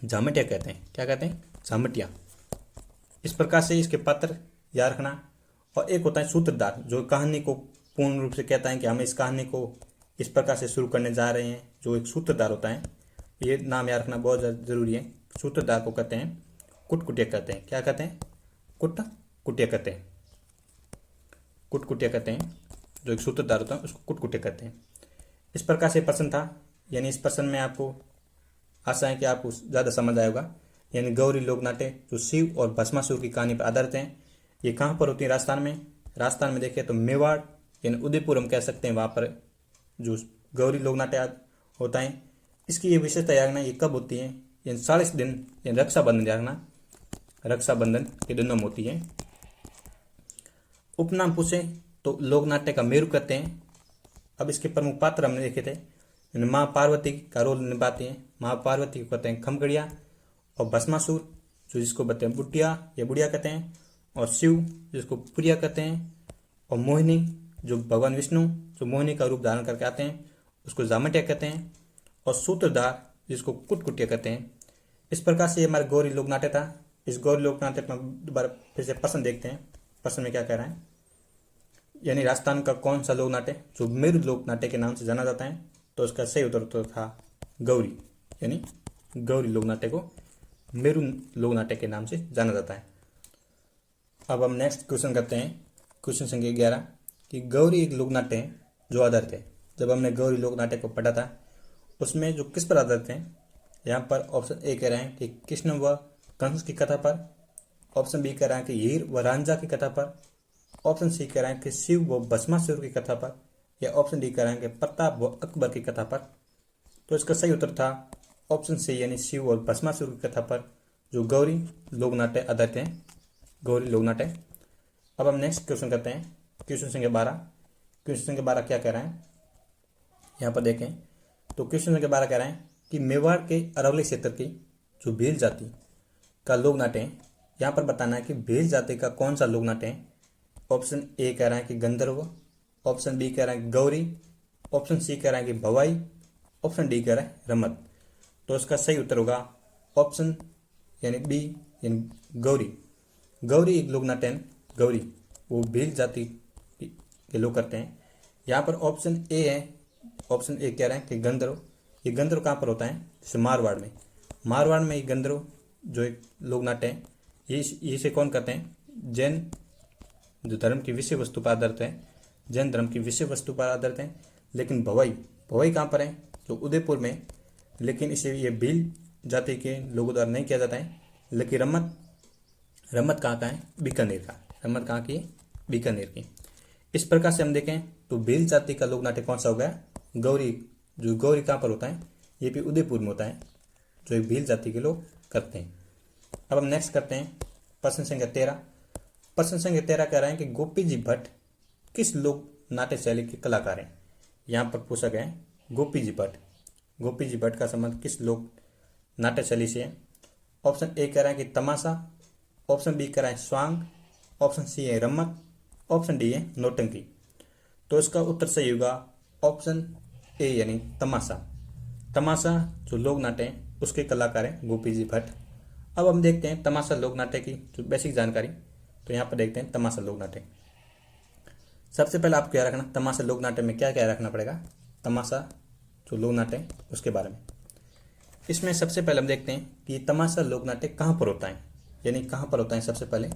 झामटिया कहते हैं। क्या कहते हैं, झामटिया। इस प्रकार से इसके पात्र याद रखना। और एक होता है सूत्रधार, जो कहानी को पूर्ण रूप से कहता है कि हमें इस कहानी को इस प्रकार से शुरू करने जा रहे हैं। जो एक सूत्रधार होता है, ये नाम याद रखना बहुत जरूरी है। सूत्रधार को कहते हैं कुटकुटिया कहते हैं। क्या कहते हैं? कुटकुटिया कहते हैं। कुटकुटिया कहते हैं। जो एक सूत्रधार होता है उसको कुटकुटिया कहते हैं। इस प्रकार से प्रश्न था, यानी इस प्रश्न में आपको आशा है कि आपको ज़्यादा समझ आएगा। यानी गौरी लोक नाट्य जो शिव और भस्मासुर की कहानी पर आधारित हैं। ये कहाँ पर होती है? राजस्थान में। राजस्थान में देखें तो मेवाड़ यानी उदयपुर हम कह सकते हैं, वहाँ पर जो गौरी लोक नाट्य होता है। इसकी ये विशेषता याद रखना, ये कब होती है? यानी 40 दिन यानी रक्षाबंधन याद रखना, रक्षाबंधन के दिनों में होती है। उपनाम पूछे तो लोक नाट्य का मेरू कहते हैं। अब इसके प्रमुख पात्र हमने देखे थे। माँ पार्वती का रोल निभाती हैं। माँ पार्वती को कहते हैं खमगड़िया, और भस्मासुर जो जिसको कहते हैं बुटिया या बुढ़िया कहते हैं, और शिव जिसको पुरिया कहते हैं, और मोहिनी जो भगवान विष्णु जो मोहिनी का रूप धारण करके आते हैं उसको जामटिया कहते हैं, और सूत्रधार जिसको कुटकुटिया कहते हैं। इस प्रकार से हमारा गौरी लोक नाट्य था। इस गौरी लोक नाट्य पर दोबारा फिर से प्रश्न देखते हैं। प्रश्न में क्या कह रहा है? यानी राजस्थान का कौन सा लोक नाट्य जो मेरु लोक नाट्य के नाम से जाना जाता है? तो इसका सही उत्तर तो था गौरी, यानी गौरी लोक नाट्य को मेरु लोक नाट्य के नाम से जाना जाता है। अब हम नेक्स्ट क्वेश्चन करते हैं, क्वेश्चन संख्या 11 कि गौरी एक लोक नाट्य है जो आधारित है। जब हमने गौरी लोक नाट्य को पढ़ा था उसमें जो किस पर आधारित है, यहाँ पर ऑप्शन ए कह रहे हैं कि कृष्ण व कंस की कथा पर, ऑप्शन बी कह रहा है कि हीर व रांझा की कथा पर, ऑप्शन सी कह रहा है कि शिव व भस्मासुर की कथा पर, या ऑप्शन डी कह रहा है कि प्रताप व अकबर की कथा पर। तो इसका सही उत्तर था ऑप्शन सी, यानी शिव और भस्मासुर की कथा पर जो गौरी लोक नाट्य आधारित है, गौरी लोक नाट्य। अब हम नेक्स्ट क्वेश्चन करते हैं, क्वेश्चन संख्या 12। क्वेश्चन संख्या 12 क्या कह रहा है, यहाँ पर देखें तो क्वेश्चन संख्या 12 कह रहा है कि मेवाड़ के अरवली क्षेत्र की जो भील जाति का लोक नाट्य है, यहाँ पर बताना है कि भील जाति का कौन सा लोक नाट्य है। ऑप्शन ए कह रहा है कि गंधर्व, ऑप्शन बी कह रहा है गौरी, ऑप्शन सी कह रहा है कि भवाई, ऑप्शन डी कह रहा है रमत। तो इसका सही उत्तर होगा ऑप्शन यानी बी, यानी गौरी। गौरी एक लोक नाट्य है। गौरी वो भील जाति के लोग करते हैं। यहाँ पर ऑप्शन ए है, ऑप्शन ए कह रहे हैं कि गंधर्व। ये गंधर्व कहाँ पर होता है? जैसे मारवाड़ में। मारवाड़ में ये गंधर्व जो एक लोक नाट्य है, ये इसे कौन कहते हैं? जैन जो धर्म की विषय वस्तु पर आधारित है, जैन धर्म की विषय वस्तु पर आधारित है। लेकिन भवाई कहाँ पर है? जो उदयपुर में। लेकिन इसे ये भील जाति के लोगों द्वारा नहीं किया जाता है। लेकिन रमत कहाँ का है? बीकानेर का। रमत कहाँ की है? बीकानेर की। इस प्रकार से हम देखें तो भील जाति का लोक नाट्य कौन सा हो गया? गौरी। जो गौरी कहाँ पर होता है? ये भी उदयपुर में होता है, जो एक भील जाति के लोग करते हैं। अब हम नेक्स्ट करते हैं प्रश्न संख्या 13। प्रश्न संख्या 13 कह रहे हैं कि गोपी जी भट्ट किस लोक नाट्य शैली के कलाकार हैं। यहाँ पर पूछा गया है गोपी जी भट्ट। गोपी जी भट्ट का संबंध किस लोक नाट्य शैली से है? ऑप्शन ए कह रहा है कि तमाशा, ऑप्शन बी कह रहा है स्वांग, ऑप्शन सी है रमक, ऑप्शन डी है नौटंकी। तो इसका उत्तर सही होगा ऑप्शन ए, यानी तमाशा। तमाशा जो लोक नाट्य है उसके कलाकार हैं गोपी जी भट्ट। अब हम देखते हैं तमाशा लोक नाट्य की जो बेसिक जानकारी। तो यहाँ पर देखते हैं तमाशा लोक नाट्य। सबसे पहले आपको क्या रखना, तमाशा लोक नाट्य में क्या क्या रखना पड़ेगा, तमाशा जो लोक नाट्य है उसके बारे में। इसमें सबसे पहले हम देखते हैं कि तमाशा लोक नाट्य कहाँ पर होता है, यानी कहाँ पर होता है सबसे पहले।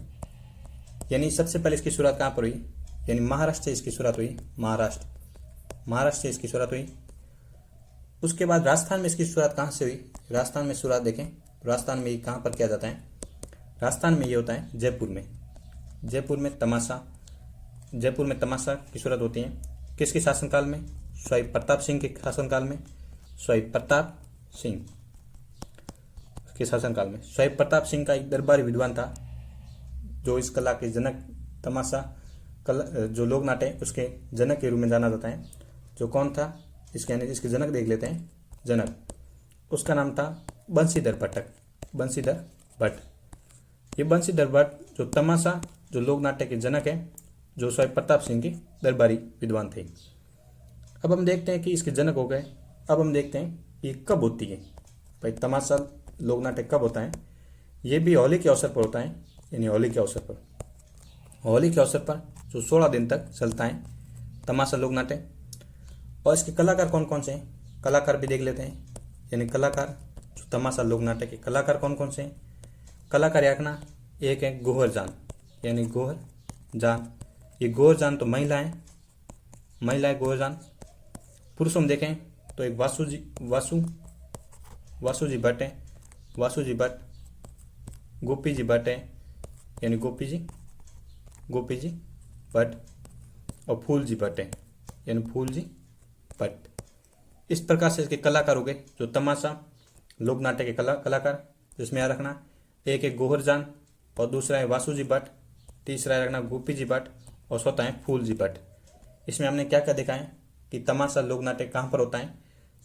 यानी सबसे पहले इसकी शुरुआत कहाँ पर हुई? यानी महाराष्ट्र से इसकी शुरुआत हुई। महाराष्ट्र से इसकी शुरुआत हुई। उसके बाद राजस्थान में इसकी शुरुआत कहाँ से हुई? राजस्थान में शुरुआत देखें, राजस्थान में ये कहाँ पर किया जाता है? राजस्थान में ये होता है जयपुर में। जयपुर में तमाशा की शुरुआत होती है। किसके शासनकाल में? स्वाई प्रताप सिंह के शासनकाल में। स्वाई प्रताप सिंह के शासनकाल में। स्वाई प्रताप सिंह का एक दरबारी विद्वान था जो इस कला के जनक, तमाशा कला जो लोक नाट्य है उसके जनक के रूप में जाना जाता है। जो कौन था इसके, यानी इसके जनक देख लेते हैं। जनक, उसका नाम था बंशीधर भट्ट। ये बंशीधर भट्ट जो तमाशा जो लोक नाट्य के जनक है, जो स्वाई प्रताप सिंह के दरबारी विद्वान थे। अब हम देखते हैं कि इसके जनक हो गए। अब हम देखते हैं ये कब होती है। भाई तमाशा लोक नाट्य कब होता है? ये भी होली के अवसर पर होता है। यानी होली के अवसर पर जो 16 दिन तक चलता है तमाशा लोक नाट्य। और इसके कलाकार कौन कौन से हैं, कलाकार भी देख लेते हैं। यानी कलाकार जो तमाशा लोक नाटक के कलाकार कौन कौन से हैं। कलाकार याद रखना, एक है गोहर जान, यानी गोहर जान। ये गोहर जान तो महिलाएं गोहर जान। पुरुष हम देखें तो एक वासु जी भट्ट है, वासु जी भट्ट। गोपी जी भट्ट है, यानी गोपी जी भट्ट। और फूल जी भट्ट है, यानी फूल जी भट्ट। इस प्रकार से इसके कलाकार हो गए जो तमाशा लोक नाट्य के कलाकार, जिसमें याद रखना एक है गोहर जान और दूसरा है वासु जी भट्ट, तीसरा है रखना गोपी जी भट्ट और चौथा है फूल जी भट्ट। इसमें हमने क्या क्या देखा है कि तमाशा लोक नाट्य कहाँ पर होता है।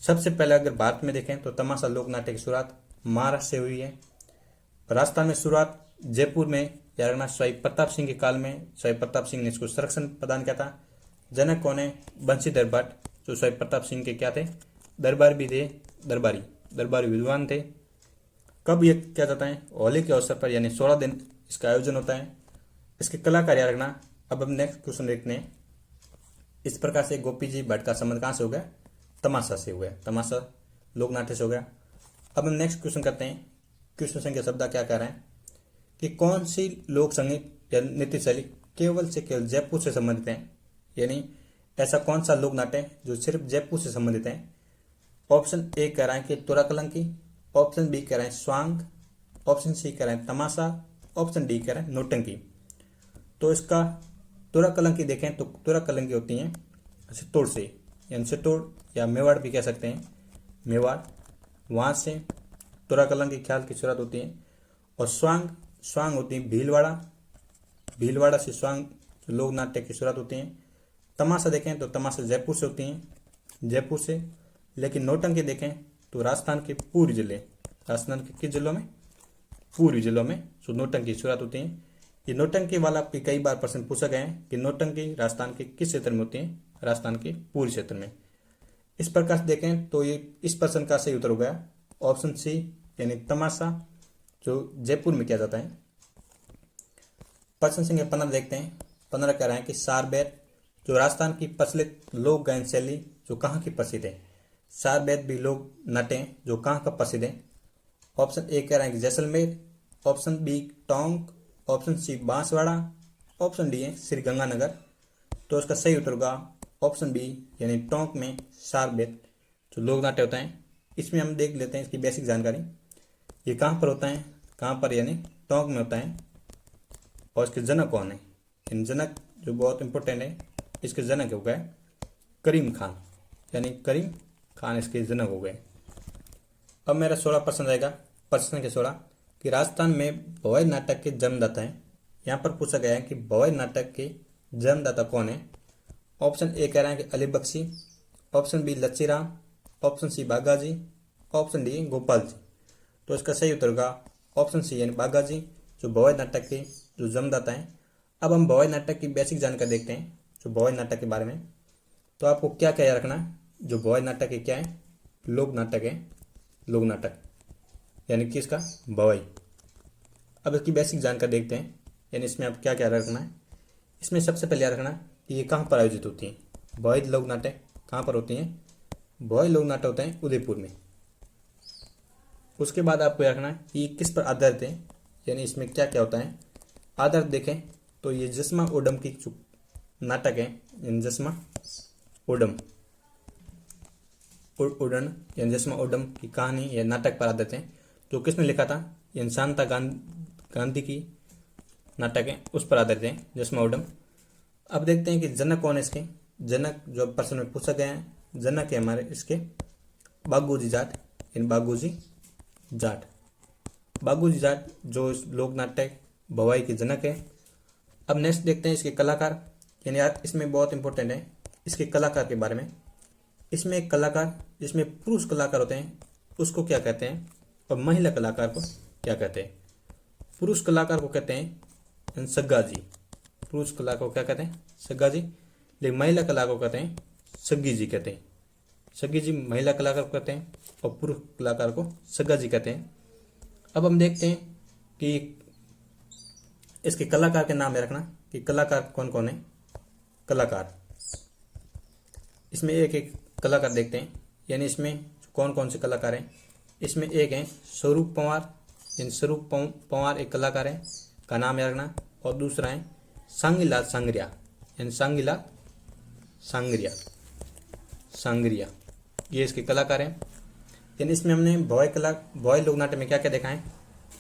सबसे पहले अगर भारत में देखें तो तमाशा लोक नाट्य की शुरुआत महाराष्ट्र से हुई है। राजस्थान में शुरुआत जयपुर में याद रखना स्वाई प्रताप सिंह के काल में, स्वाई प्रताप सिंह ने इसको संरक्षण प्रदान किया था। जनक कौन है, बंशीधर भट्ट, जो स्वाई प्रताप सिंह के क्या थे, दरबार भी थे, दरबारी विद्वान थे। कब ये क्या जाता है, होली के अवसर पर, यानी 16 दिन इसका आयोजन होता है। इसके कलाकार याद रखना। अब हम नेक्स्ट क्वेश्चन देखते हैं। इस प्रकार से गोपी जी भट्ट का संबंध कहाँ से हो गया, तमाशा से हो गया, तमाशा लोक नाट्य से हो गया। अब हम नेक्स्ट क्वेश्चन करते हैं। क्वेश्चन संख्या शब्द क्या कह रहे हैं कि कौन सी लोक संगीत या नृत्य शैली केवल से केवल जयपुर से संबंधित है, यानी ऐसा कौन सा लोक नाट्य है जो सिर्फ जयपुर से संबंधित है। ऑप्शन ए कह रहा है कि तुराकलंकी, ऑप्शन बी कह रहे हैं स्वांग, ऑप्शन सी कह रहे हैं तमाशा, ऑप्शन डी कह रहे हैं नौटंकी। तो इसका तुराकलंकी देखें तो तुराकलंकी होती हैं चित्तौड़ से, यानी चित्तौड़ या मेवाड़ भी कह सकते हैं, मेवाड़, वहाँ से तुराकलंकी ख्याल की शुरुआत होती है। और स्वांग होती है भीलवाड़ा से स्वांग लोक नाट्य की शुरुआत होती है। तमाशा देखें तो तमाशा जयपुर से होती हैं, जयपुर से। लेकिन नौटंकी देखें तो राजस्थान के पूर्वी जिले, राजस्थान के किस जिलों में, पूर्वी जिलों में जो नौटंकी की शुरुआत होती है। ये नौटंकी वाला भी कई बार प्रश्न पूछा गया है कि नौटंकी राजस्थान के किस क्षेत्र में होती है, राजस्थान के पूर्वी क्षेत्र में। इस प्रकार से देखें तो ये इस प्रश्न का सही उत्तर हो गया ऑप्शन सी, यानी तमाशा जो जयपुर में किया जाता है। प्रश्न संख्या 15 देखते हैं। 15 कह रहे हैं कि सारबैत जो राजस्थान की प्रचलित लोक गायन शैली जो कहाँ की प्रसिद्ध है। सारबैत भी लोक नाट्य हैं जो कहाँ का प्रसिद्ध है। ऑप्शन ए कह रहे हैं कि Jaisalmer, option B Tonk, option C Banswara, option D है श्री गंगानगर। तो इसका सही उत्तर होगा ऑप्शन बी, यानी टोंक में सारबैत जो लोक नाट्य होता है। इसमें हम देख लेते हैं इसकी बेसिक जानकारी। ये कहाँ पर होता है, कहाँ पर, यानी टोंक में होता है। और इसके जनक कौन है, इन जनक जो बहुत इंपॉर्टेंट है, इसके जनक हो गए करीम खान, यानी करीम खान इसके जनक हो गए। अब मेरा 16 प्रश्न रहेगा, प्रश्न के 16 कि राजस्थान में भवाई नाटक के जन्मदाता हैं। यहाँ पर पूछा गया है कि भवाई नाटक के जन्मदाता कौन है। ऑप्शन ए कह रहे हैं कि Ali Bakhshi, option B Lachhiram, option C Bagaji, option D Gopal ji. तो इसका सही उत्तर होगा ऑप्शन सी, यानी बागाजी जो भवाई नाटक के जो जन्मदाता हैं। अब हम भवाई नाटक की बेसिक जानकारी देखते हैं जो भवाई नाटक के बारे में। तो आपको क्या क्या याद रखना है, जो भवाई नाटक है क्या है, लोक नाटक है, लोक नाटक यानी कि इसका भवाई। अब इसकी बेसिक जानकारी देखते हैं, यानी इसमें आप क्या क्या रखना है। इसमें सबसे पहले याद रखना कि ये कहाँ पर आयोजित होती है। भवाई लोक नाटक कहाँ पर होती हैं, भवाई लोक नाटक होते हैं उदयपुर में। उसके बाद आपको याद रखना है कि ये किस पर आधारित है, यानी इसमें क्या क्या होता है। आधारित देखें तो ये जस्मा ओडम की नाटक है, यानी जस्मा ओडम उड़न, यानी जस्मा ओडम की कहानी या नाटक पर आधारित है। जो किसने लिखा था, यानी शांता गांधी की नाटक है, उस पर आधारित है जस्मा ओडम। अब देखते हैं कि जनक कौन है इसके। जनक जो प्रश्न में पूछा गया है, जनक है हमारे इसके बागूजी जाट, यानी बागूजी जाट। बागूजी जाट जो इस लोक नाटक भवाई के जनक है। अब नेक्स्ट देखते हैं इसके कलाकार, यानी यार इसमें बहुत इंपॉर्टेंट है इसके कलाकार के बारे में। इसमें एक कलाकार जिसमें पुरुष कलाकार होते हैं उसको क्या कहते हैं, और महिला कलाकार को क्या कहते हैं। पुरुष कलाकार को कहते हैं सग्गा जी, पुरुष कलाकार को क्या कहते हैं, सग्गा जी। लेकिन महिला कलाकार को कहते हैं सग्गी जी कहते हैं। सग्गी जी महिला कलाकार को कहते हैं और पुरुष कलाकार को सग्गा जी कहते हैं। अब हम देखते हैं कि इसके कलाकार के नाम रखना कि कलाकार कौन कौन है। कलाकार इसमें एक एक कलाकार देखते हैं, यानी इसमें कौन कौन से कलाकार हैं। इसमें एक है स्वरूप पंवार, यानी स्वरूप पंवार एक कलाकार है, का नाम याद रखना। और दूसरा है सांगीलाल सांगरिया, यानी सांगीलाल सांगरिया, ये इसके कलाकार हैं। यानी इसमें हमने भोय लोक नाट्य में क्या क्या देखा है।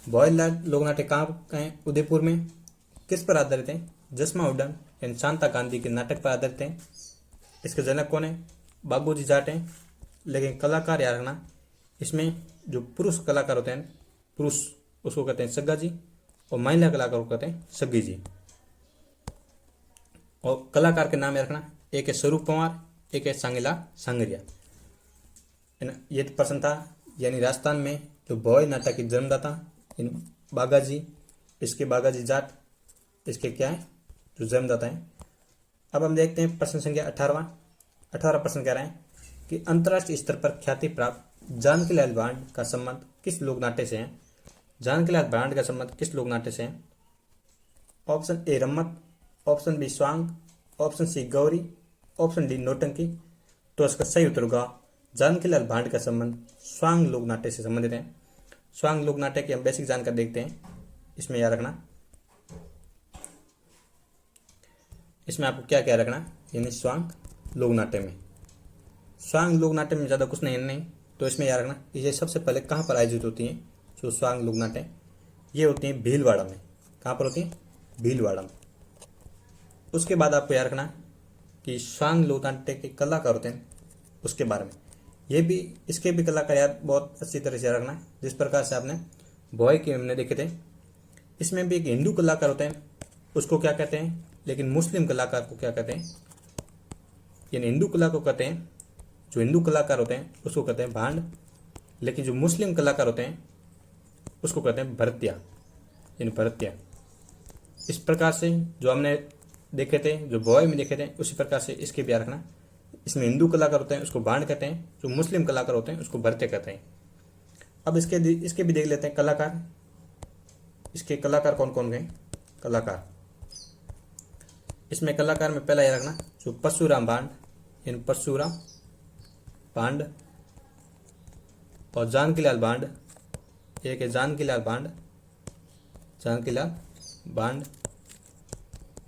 भोय लोक नाट्य कहाँ हैं, उदयपुर में। किस पर आधारित है, जसमा उड्डन यानी शांता गांधी के नाटक पर आधारित है। इसके जनक कौन है, बाबूजी जाट हैं। लेकिन कलाकार याद रखना, इसमें जो पुरुष कलाकार होते हैं, पुरुष उसको कहते हैं सग्गा जी, और महिला कलाकार को कहते हैं सग्गी जी। और कलाकार के नाम याद रखना, एक है स्वरूप पंवार, एक है सांगीलाल सांगरिया। ये प्रश्न था, यानी राजस्थान में जो भोय नाटक की जन्मदाता बागाजी, इसके बागाजी जाट इसके क्या है, जो जन्मदाता है। अब हम देखते हैं प्रश्न संख्या 18वां प्रश्न कह रहे हैं कि अंतर्राष्ट्रीय स्तर पर ख्याति प्राप्त जानकीलाल भांड का संबंध किस लोक नाट्य से है। जानकीलाल भांड का संबंध किस लोक नाट्य से है। Option A Rammat, option B Swang, option C Gauri, option D Nautanki. तो इसका सही उत्तर होगा जानकीलाल भांड का संबंध स्वांग लोक नाट्य से संबंधित है। स्वांग लोक नाट्य की हम बेसिक जानकारी देखते हैं। इसमें याद रखना, इसमें आपको क्या क्या रखना, यानी स्वांग लोक नाट्य में। स्वांग लोक नाट्य में ज़्यादा कुछ नहीं, तो इसमें याद रखना ये सबसे पहले कहाँ पर आयोजित होती हैं। जो स्वांग लोक नाट्य ये होती हैं भीलवाड़ा में। कहाँ पर होती हैं, भीलवाड़ा में। उसके बाद आपको याद रखना कि स्वांग लोक नाट्य के कलाकार होते हैं, उसके बारे में। ये भी इसके भी कलाकार याद बहुत अच्छी तरह से याद रखना है। जिस प्रकार से आपने भोय के हमने देखे थे, इसमें भी एक हिंदू कलाकार होते हैं, उसको क्या कहते हैं, लेकिन मुस्लिम कलाकार को क्या कहते हैं, यानी हिंदू कला को कहते हैं, जो हिंदू कलाकार होते हैं उसको कहते हैं भांड, लेकिन जो मुस्लिम कलाकार होते हैं उसको कहते हैं भरतिया, यानी भरतिया। इस प्रकार से जो हमने देखे थे, जो भोय में देखे थे, उसी प्रकार से इसके भी याद रखना। इसमें हिंदू कलाकार होते हैं उसको भांड कहते हैं, जो मुस्लिम कलाकार होते हैं उसको भरतिया कहते हैं। अब इसके भी देख लेते हैं कलाकार। इसके कलाकार कौन कौन गए कलाकार। इसमें कलाकार में पहला याद रखना जो परशुराम भांड, यानी परशुराम भांड, और जानकीलाल भांड। एक है जानकीलाल भांड,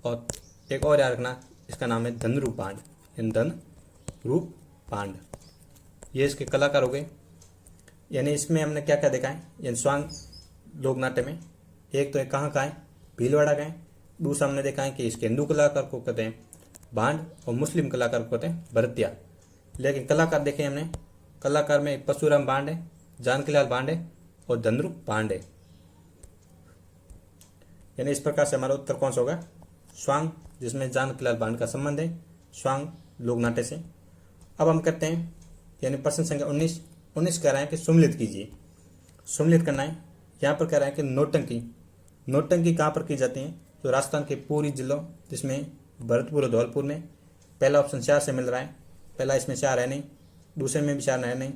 और एक और याद रखना, इसका नाम है धनरूप भांड, यानी धनरूप भांड। ये इसके कलाकार हो गए। यानी इसमें हमने क्या क्या देखा है, यानी स्वांग लोक नाट्य में एक तो कहाँ का है, भीलवाड़ा का है। दूसरा हमने देखा है कि इसके हिंदू कलाकार को कहते हैं भांड, और मुस्लिम कलाकार को कहते हैं भरतिया। लेकिन कलाकार देखें हमने, कलाकार में एक परशुराम भांड है, जानकीलाल भांड है, और धनरूप भांड है। यानी इस प्रकार से हमारा उत्तर कौन सा होगा, स्वांग, जिसमें जानकीलाल भांड का संबंध है स्वांग लोक नाट्य से। अब हम करते हैं, यानी प्रश्न संख्या 19 कह रहे हैं कि सुमिलित कीजिए। सुमिलित करना है। यहाँ पर कह रहे हैं कि नौटंकी कहाँ पर की जाती है, तो राजस्थान के पूरी जिलों, जिसमें भरतपुर और धौलपुर में। पहला ऑप्शन 4 से मिल रहा है, पहला इसमें 4 है नहीं, दूसरे में भी 4 है नहीं,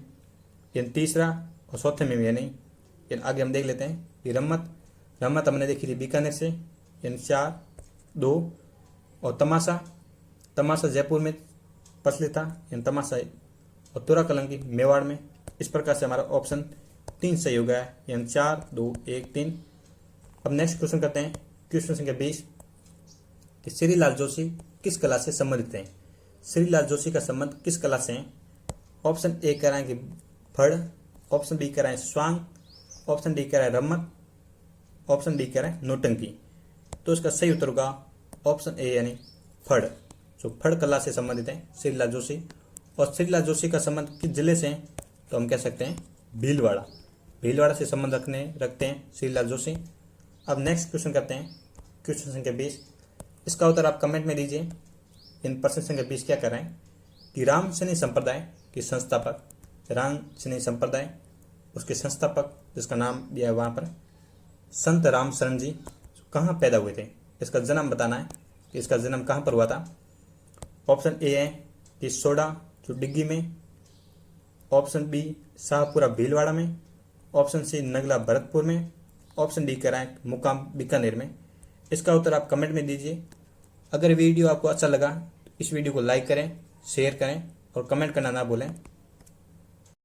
यानी तीसरा और चौथे में भी है नहीं। यानी आगे हम देख लेते हैं कि रम्मत हमने देखी थी बीकानेर से, यानी 4, 2, और तमाशा जयपुर में प्रचलित था, यानी तमाशा, और तुरा कलंकी मेवाड़ में। इस प्रकार से हमारा ऑप्शन 3 सही हो गया है, यानी 4, 2, 1, 3। अब नेक्स्ट क्वेश्चन करते हैं, क्वेश्चन संख्या 20 कि श्रीलाल जोशी किस कला से संबंधित हैं। श्रीलाल जोशी का संबंध किस कला से है। ऑप्शन ए कह रहे हैं कि फड़, ऑप्शन बी कह रहे हैं स्वांग, ऑप्शन डी कह रहे हैं रम्मत, ऑप्शन डी कह रहे हैं नौटंकी। तो इसका सही उत्तर होगा ऑप्शन ए, यानी फड़। जो फड़ कला से संबंधित है श्रीलाल जोशी। और श्रीलाल जोशी का संबंध किस जिले से है, तो हम कह सकते हैं भीलवाड़ा से संबंध रखते हैं श्रीलाल जोशी। अब नेक्स्ट क्वेश्चन करते हैं, क्वेश्चन संख्या 20। इसका उत्तर आप कमेंट में दीजिए। इन प्रश्न संख्या 20 क्या कर रहे हैं कि राम सैनी संप्रदाय के संस्थापक, राम सैनी संप्रदाय उसके संस्थापक जिसका नाम दिया है वहाँ पर, संत राम शरण जी कहाँ पैदा हुए थे। इसका जन्म बताना है कि इसका जन्म कहाँ पर हुआ था। ऑप्शन ए है कि सोडा जो डिग्गी में, ऑप्शन बी शाहपुरा भीलवाड़ा में, ऑप्शन सी नगला भरतपुर में, ऑप्शन डी कह रहा है मुकाम बीकानेर में। इसका उत्तर आप कमेंट में दीजिए। अगर वीडियो आपको अच्छा लगा तो इस वीडियो को लाइक करें, शेयर करें और कमेंट करना ना भूलें।